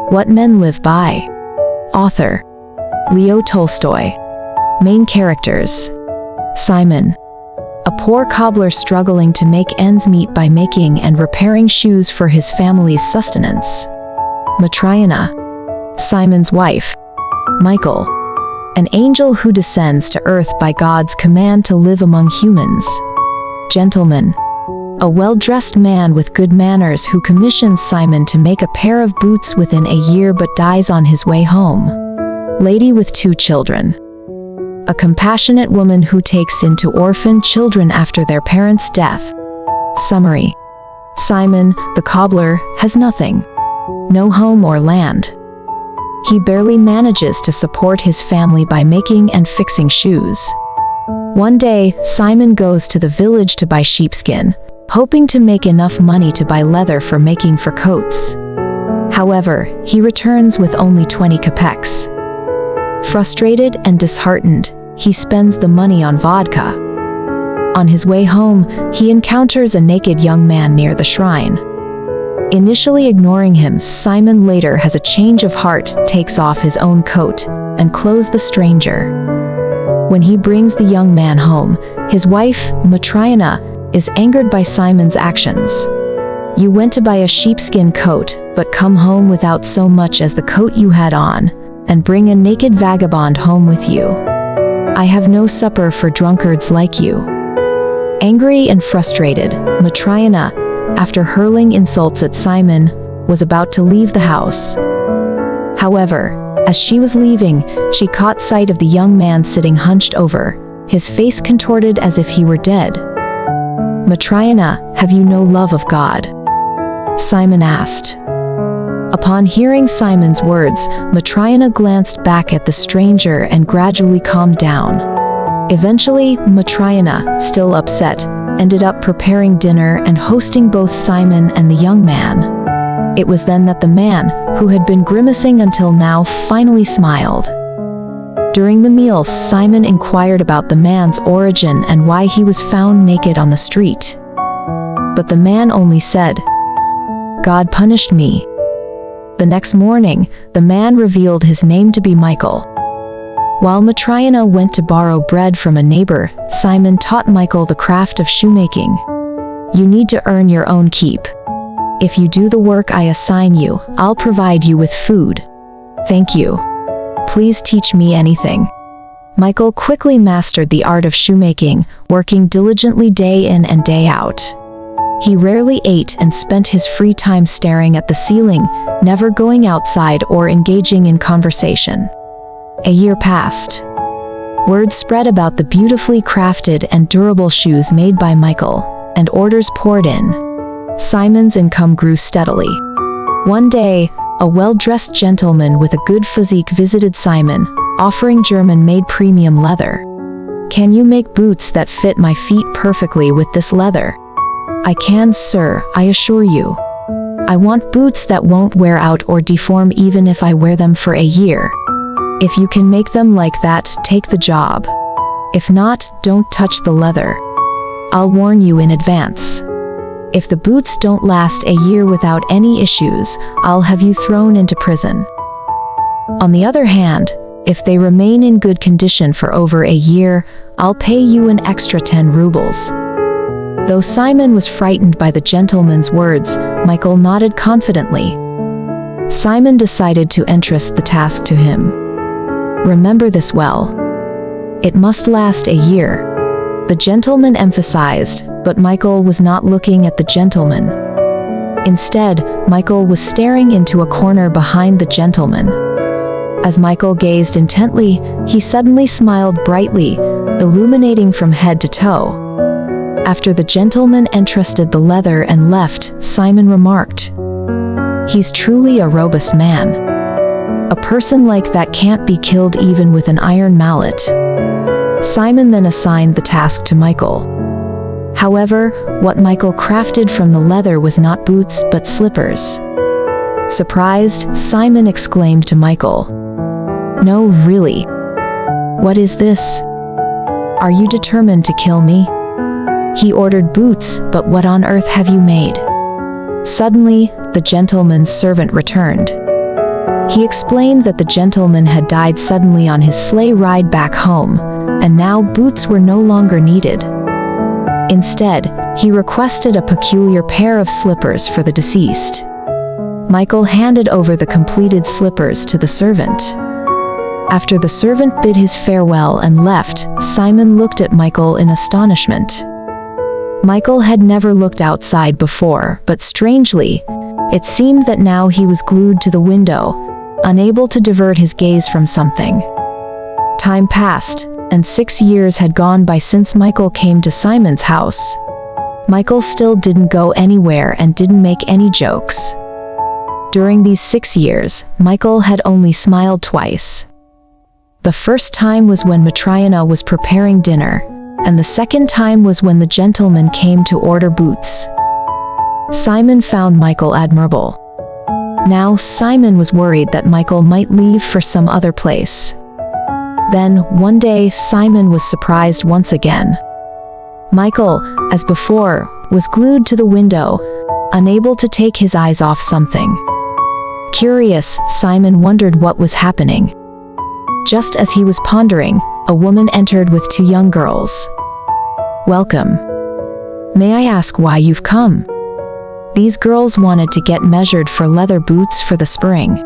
What Men Live By. Author: Leo Tolstoy. Main characters: Simon, a poor cobbler struggling to make ends meet by making and repairing shoes for his family's sustenance. Matryoshka, Simon's wife. Michael, an angel who descends to earth by God's command to live among humans. Gentleman, a well-dressed man with good manners who commissions Simon to make a pair of boots within a year but dies on his way home. Lady with 2 children, a compassionate woman who takes in to orphan children after their parents' death. Summary: Simon, the cobbler, has nothing. No home or land. He barely manages to support his family by making and fixing shoes. One day, Simon goes to the village to buy sheepskin, hoping to make enough money to buy leather for making fur coats. However, he returns with only 20 kopecks. Frustrated and disheartened, he spends the money on vodka. On his way home, he encounters a naked young man near the shrine. Initially ignoring him, Simon later has a change of heart, takes off his own coat, and clothes the stranger. When he brings the young man home, his wife, Matryoshka, is angered by Simon's actions. "You went to buy a sheepskin coat, but come home without so much as the coat you had on, and bring a naked vagabond home with you. I have no supper for drunkards like you." Angry and frustrated, Matryoshka, after hurling insults at Simon, was about to leave the house. However, as she was leaving, she caught sight of the young man sitting hunched over, his face contorted as if he were dead. "Matryoshka, have you no love of God?" Simon asked. Upon hearing Simon's words, Matryoshka glanced back at the stranger and gradually calmed down. Eventually, Matryoshka, still upset, ended up preparing dinner and hosting both Simon and the young man. It was then that the man, who had been grimacing until now, finally smiled. During the meal, Simon inquired about the man's origin and why he was found naked on the street. But the man only said, "God punished me." The next morning, the man revealed his name to be Michael. While Matryoshka went to borrow bread from a neighbor, Simon taught Michael the craft of shoemaking. "You need to earn your own keep. If you do the work I assign you, I'll provide you with food. Thank you. Please teach me anything." Michael quickly mastered the art of shoemaking, working diligently day in and day out. He rarely ate and spent his free time staring at the ceiling, never going outside or engaging in conversation. A year passed. Word spread about the beautifully crafted and durable shoes made by Michael, and orders poured in. Simon's income grew steadily. One day, a well-dressed gentleman with a good physique visited Simon, offering German-made premium leather. "Can you make boots that fit my feet perfectly with this leather?" "I can, sir, I assure you. I want boots that won't wear out or deform even if I wear them for a year. If you can make them like that, take the job. If not, don't touch the leather. I'll warn you in advance. If the boots don't last a year without any issues, I'll have you thrown into prison. On the other hand, if they remain in good condition for over a year, I'll pay you an extra 10 rubles. Though Simon was frightened by the gentleman's words, Michael nodded confidently. Simon decided to entrust the task to him. "Remember this well. It must last a year," the gentleman emphasized, but Michael was not looking at the gentleman. Instead, Michael was staring into a corner behind the gentleman. As Michael gazed intently, he suddenly smiled brightly, illuminating from head to toe. After the gentleman entrusted the leather and left, Simon remarked, "He's truly a robust man. A person like that can't be killed even with an iron mallet." Simon then assigned the task to Michael. However, what Michael crafted from the leather was not boots but slippers. Surprised, Simon exclaimed to Michael, "No, really? What is this? Are you determined to kill me?" He ordered boots, but what on earth have you made? Suddenly, the gentleman's servant returned. He explained that the gentleman had died suddenly on his sleigh ride back home, and now boots were no longer needed. Instead, he requested a peculiar pair of slippers for the deceased. Michael handed over the completed slippers to the servant. After the servant bid his farewell and left, Simon looked at Michael in astonishment. Michael had never looked outside before, but strangely, it seemed that now he was glued to the window, unable to divert his gaze from something. Time passed, and 6 years had gone by since Michael came to Simon's house. Michael still didn't go anywhere and didn't make any jokes. During these 6 years, Michael had only smiled twice. The first time was when Matryoshka was preparing dinner, and the second time was when the gentleman came to order boots. Simon found Michael admirable. Now Simon was worried that Michael might leave for some other place. Then, one day, Simon was surprised once again. Michael, as before, was glued to the window, unable to take his eyes off something. Curious, Simon wondered what was happening. Just as he was pondering, a woman entered with 2 young girls. "Welcome. May I ask why you've come?" These girls wanted to get measured for leather boots for the spring.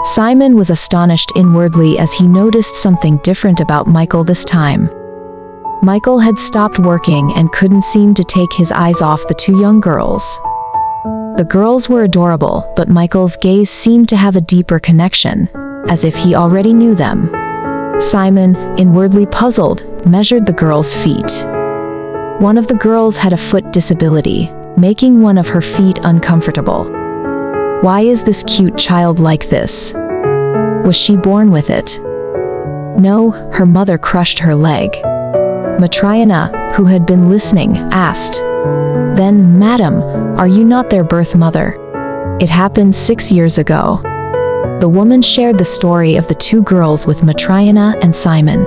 Simon was astonished inwardly as he noticed something different about Michael this time. Michael had stopped working and couldn't seem to take his eyes off the 2 young girls. The girls were adorable, but Michael's gaze seemed to have a deeper connection, as if he already knew them. Simon, inwardly puzzled, measured the girls' feet. One of the girls had a foot disability, making one of her feet uncomfortable. Why is this cute child like this? Was she born with it? No, her mother crushed her leg. Matryoshka, who had been listening, asked, "Then, madam, are you not their birth mother? It happened 6 years ago." The woman shared the story of the 2 girls with Matryoshka and Simon.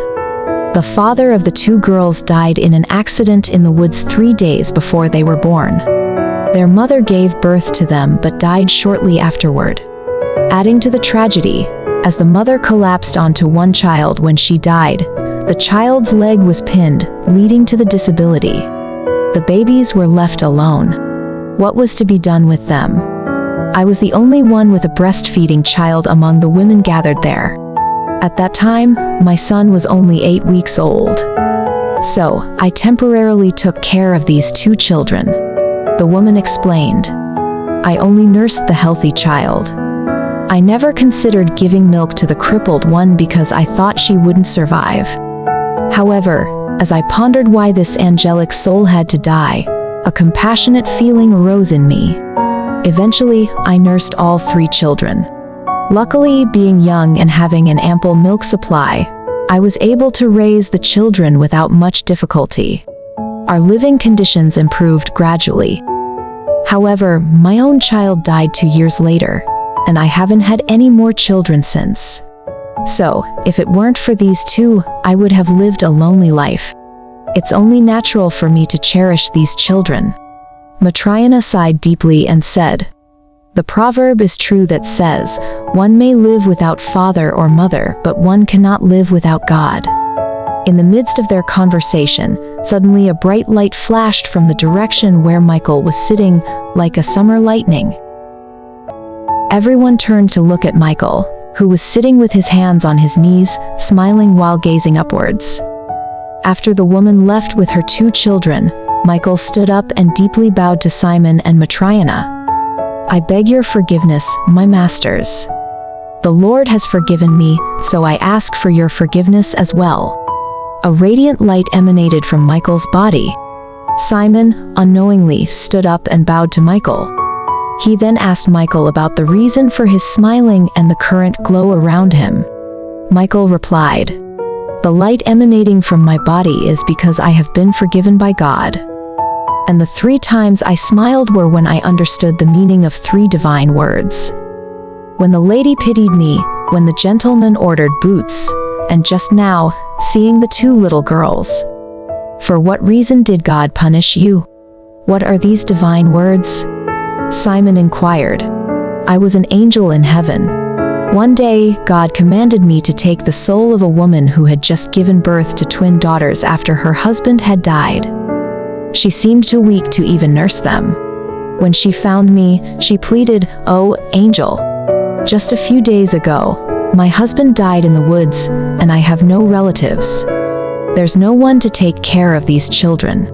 The father of the 2 girls died in an accident in the woods 3 days before they were born. Their mother gave birth to them but died shortly afterward. Adding to the tragedy, as the mother collapsed onto one child when she died, the child's leg was pinned, leading to the disability. The babies were left alone. What was to be done with them? I was the only one with a breastfeeding child among the women gathered there. At that time, my son was only 8 weeks old. So, I temporarily took care of these 2 children. The woman explained. I only nursed the healthy child. I never considered giving milk to the crippled one because I thought she wouldn't survive. However, as I pondered why this angelic soul had to die, a compassionate feeling arose in me. Eventually, I nursed all 3 children. Luckily, being young and having an ample milk supply, I was able to raise the children without much difficulty. Our living conditions improved gradually. However, my own child died 2 years later, and I haven't had any more children since. So, if it weren't for these 2, I would have lived a lonely life. It's only natural for me to cherish these children. Matryoshka sighed deeply and said, "The proverb is true that says, one may live without father or mother, but one cannot live without God." In the midst of their conversation, suddenly a bright light flashed from the direction where Michael was sitting, like a summer lightning. Everyone turned to look at Michael, who was sitting with his hands on his knees, smiling while gazing upwards. After the woman left with her 2 children, Michael stood up and deeply bowed to Simon and Matryoshka. "I beg your forgiveness, my masters. The Lord has forgiven me, so I ask for your forgiveness as well." A radiant light emanated from Michael's body. Simon, unknowingly, stood up and bowed to Michael. He then asked Michael about the reason for his smiling and the current glow around him. Michael replied, "The light emanating from my body is because I have been forgiven by God. And the 3 times I smiled were when I understood the meaning of 3 divine words. When the lady pitied me, when the gentleman ordered boots, and just now, seeing the 2 little girls. For what reason did God punish you? What are these divine words?" Simon inquired. "I was an angel in heaven. One day, God commanded me to take the soul of a woman who had just given birth to twin daughters after her husband had died. She seemed too weak to even nurse them. When she found me, she pleaded, "Oh, angel. Just a few days ago, my husband died in the woods, and I have no relatives. There's no one to take care of these children.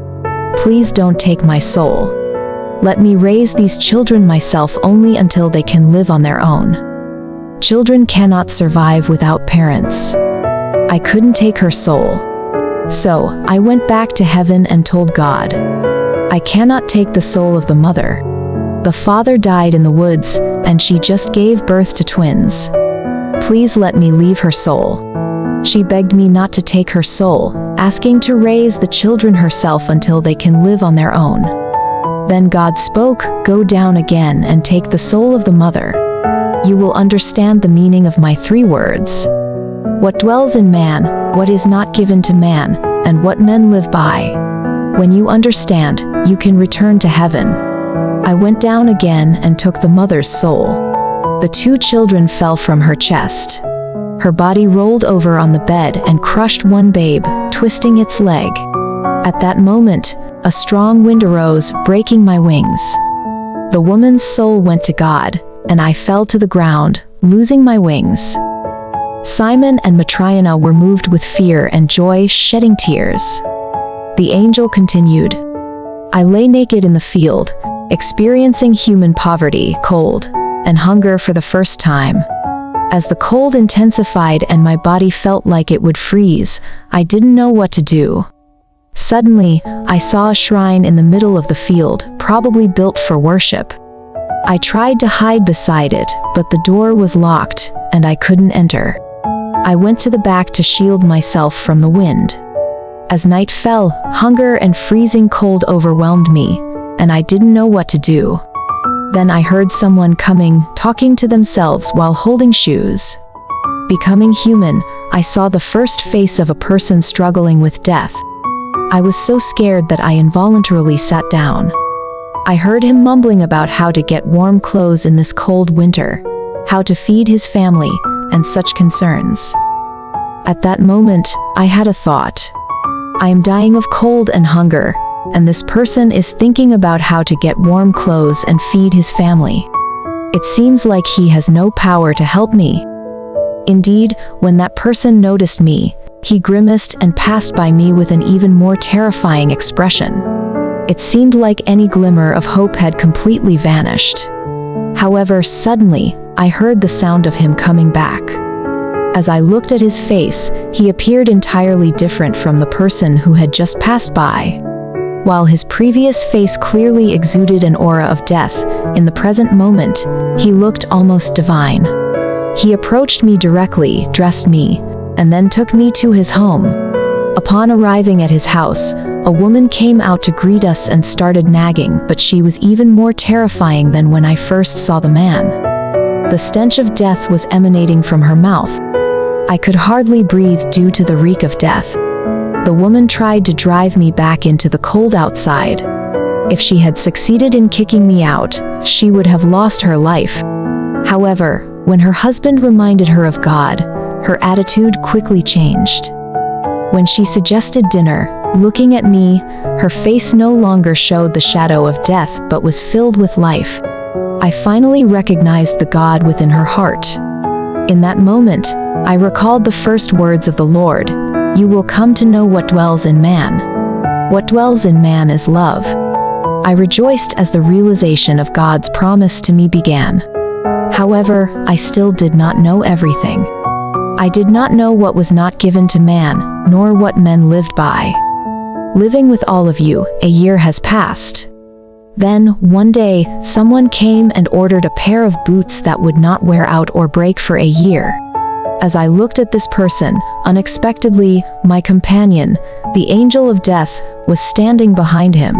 Please don't take my soul. Let me raise these children myself only until they can live on their own. Children cannot survive without parents." I couldn't take her soul. So, I went back to heaven and told God, "I cannot take the soul of the mother. The father died in the woods, and she just gave birth to twins. Please let me leave her soul." She begged me not to take her soul, asking to raise the children herself until they can live on their own. Then God spoke, "Go down again and take the soul of the mother. You will understand the meaning of my 3 words. What dwells in man, what is not given to man, and what men live by. When you understand, you can return to heaven." I went down again and took the mother's soul. The 2 children fell from her chest. Her body rolled over on the bed and crushed one babe, twisting its leg. At that moment, a strong wind arose, breaking my wings. The woman's soul went to God, and I fell to the ground, losing my wings. Simon and Matriana were moved with fear and joy, shedding tears. The angel continued, "I lay naked in the field, experiencing human poverty, cold, and hunger for the first time. As the cold intensified and my body felt like it would freeze, I didn't know what to do. Suddenly, I saw a shrine in the middle of the field, probably built for worship. I tried to hide beside it, but the door was locked, and I couldn't enter. I went to the back to shield myself from the wind. As night fell, hunger and freezing cold overwhelmed me, and I didn't know what to do. Then I heard someone coming, talking to themselves while holding shoes. Becoming human, I saw the first face of a person struggling with death. I was so scared that I involuntarily sat down. I heard him mumbling about how to get warm clothes in this cold winter, how to feed his family, and such concerns. At that moment, I had a thought. I am dying of cold and hunger, and this person is thinking about how to get warm clothes and feed his family. It seems like he has no power to help me. Indeed, when that person noticed me, he grimaced and passed by me with an even more terrifying expression. It seemed like any glimmer of hope had completely vanished. However, suddenly, I heard the sound of him coming back. As I looked at his face, he appeared entirely different from the person who had just passed by. While his previous face clearly exuded an aura of death, in the present moment, he looked almost divine. He approached me directly, dressed me, and then took me to his home. Upon arriving at his house, a woman came out to greet us and started nagging, but she was even more terrifying than when I first saw the man. The stench of death was emanating from her mouth. I could hardly breathe due to the reek of death. The woman tried to drive me back into the cold outside. If she had succeeded in kicking me out, she would have lost her life. However, when her husband reminded her of God, her attitude quickly changed. When she suggested dinner, looking at me, her face no longer showed the shadow of death but was filled with life. I finally recognized the God within her heart. In that moment, I recalled the first words of the Lord, "You will come to know what dwells in man. What dwells in man is love." I rejoiced as the realization of God's promise to me began. However, I still did not know everything. I did not know what was not given to man, nor what men lived by. Living with all of you, a year has passed. Then, one day, someone came and ordered a pair of boots that would not wear out or break for a year. As I looked at this person, unexpectedly, my companion, the angel of death, was standing behind him.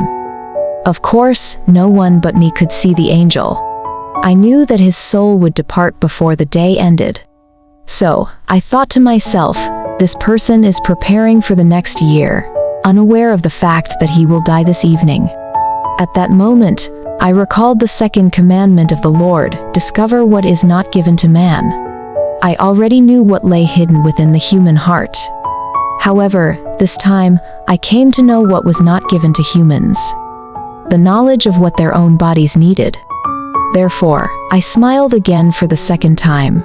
Of course, no one but me could see the angel. I knew that his soul would depart before the day ended. So, I thought to myself, this person is preparing for the next year, unaware of the fact that he will die this evening. At that moment, I recalled the second commandment of the Lord, discover what is not given to man. I already knew what lay hidden within the human heart. However, this time, I came to know what was not given to humans: the knowledge of what their own bodies needed. Therefore, I smiled again for the second time.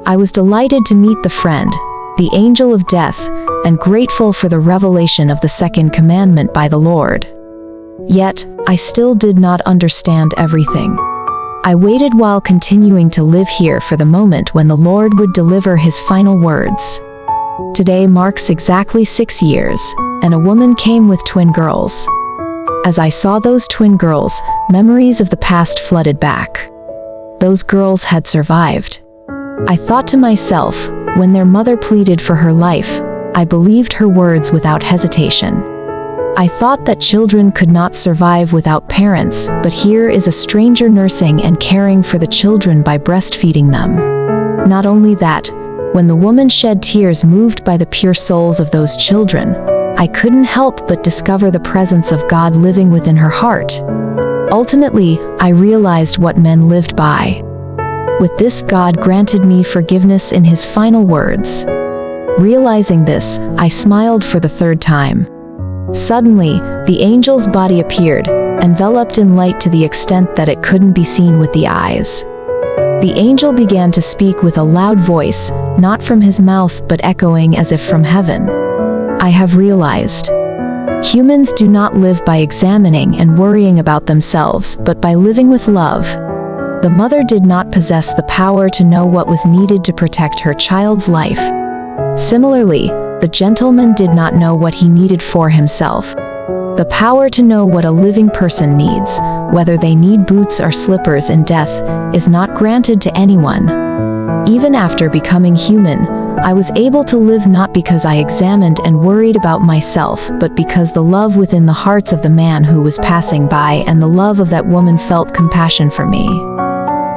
I was delighted to meet the friend, the angel of death, and grateful for the revelation of the second commandment by the Lord. Yet, I still did not understand everything. I waited while continuing to live here for the moment when the Lord would deliver his final words. Today marks exactly 6 years, and a woman came with twin girls. As I saw those twin girls, memories of the past flooded back. Those girls had survived. I thought to myself, when their mother pleaded for her life, I believed her words without hesitation. I thought that children could not survive without parents, but here is a stranger nursing and caring for the children by breastfeeding them. Not only that, when the woman shed tears moved by the pure souls of those children, I couldn't help but discover the presence of God living within her heart. Ultimately, I realized what men lived by. With this, God granted me forgiveness in his final words. Realizing this, I smiled for the third time. Suddenly, the angel's body appeared, enveloped in light to the extent that it couldn't be seen with the eyes. The angel began to speak with a loud voice, not from his mouth but echoing as if from heaven. I have realized. Humans do not live by examining and worrying about themselves, but by living with love. The mother did not possess the power to know what was needed to protect her child's life. Similarly, the gentleman did not know what he needed for himself. The power to know what a living person needs, whether they need boots or slippers in death, is not granted to anyone. Even after becoming human, I was able to live not because I examined and worried about myself, but because the love within the hearts of the man who was passing by and the love of that woman felt compassion for me.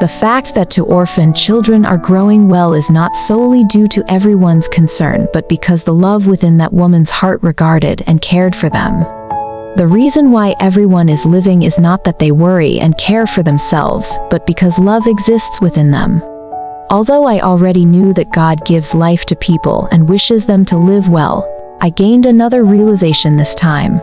The fact that two orphan children are growing well is not solely due to everyone's concern, but because the love within that woman's heart regarded and cared for them. The reason why everyone is living is not that they worry and care for themselves, but because love exists within them. Although I already knew that God gives life to people and wishes them to live well, I gained another realization this time.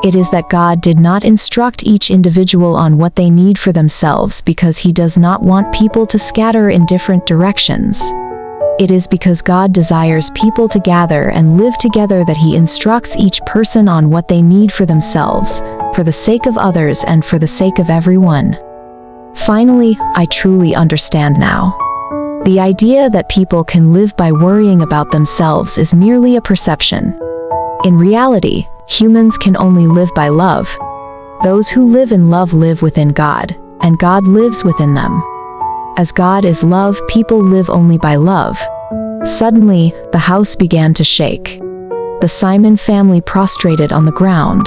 It is that God did not instruct each individual on what they need for themselves because he does not want people to scatter in different directions. It is because God desires people to gather and live together that he instructs each person on what they need for themselves, for the sake of others and for the sake of everyone. Finally, I truly understand now. The idea that people can live by worrying about themselves is merely a perception. In reality, humans can only live by love. Those who live in love live within God, and God lives within them. As God is love, people live only by love. Suddenly, the house began to shake. The Simon family prostrated on the ground.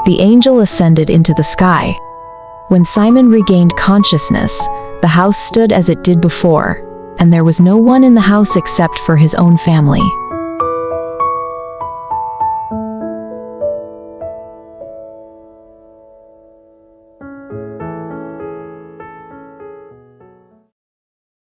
The angel ascended into the sky. When Simon regained consciousness, the house stood as it did before, and there was no one in the house except for his own family.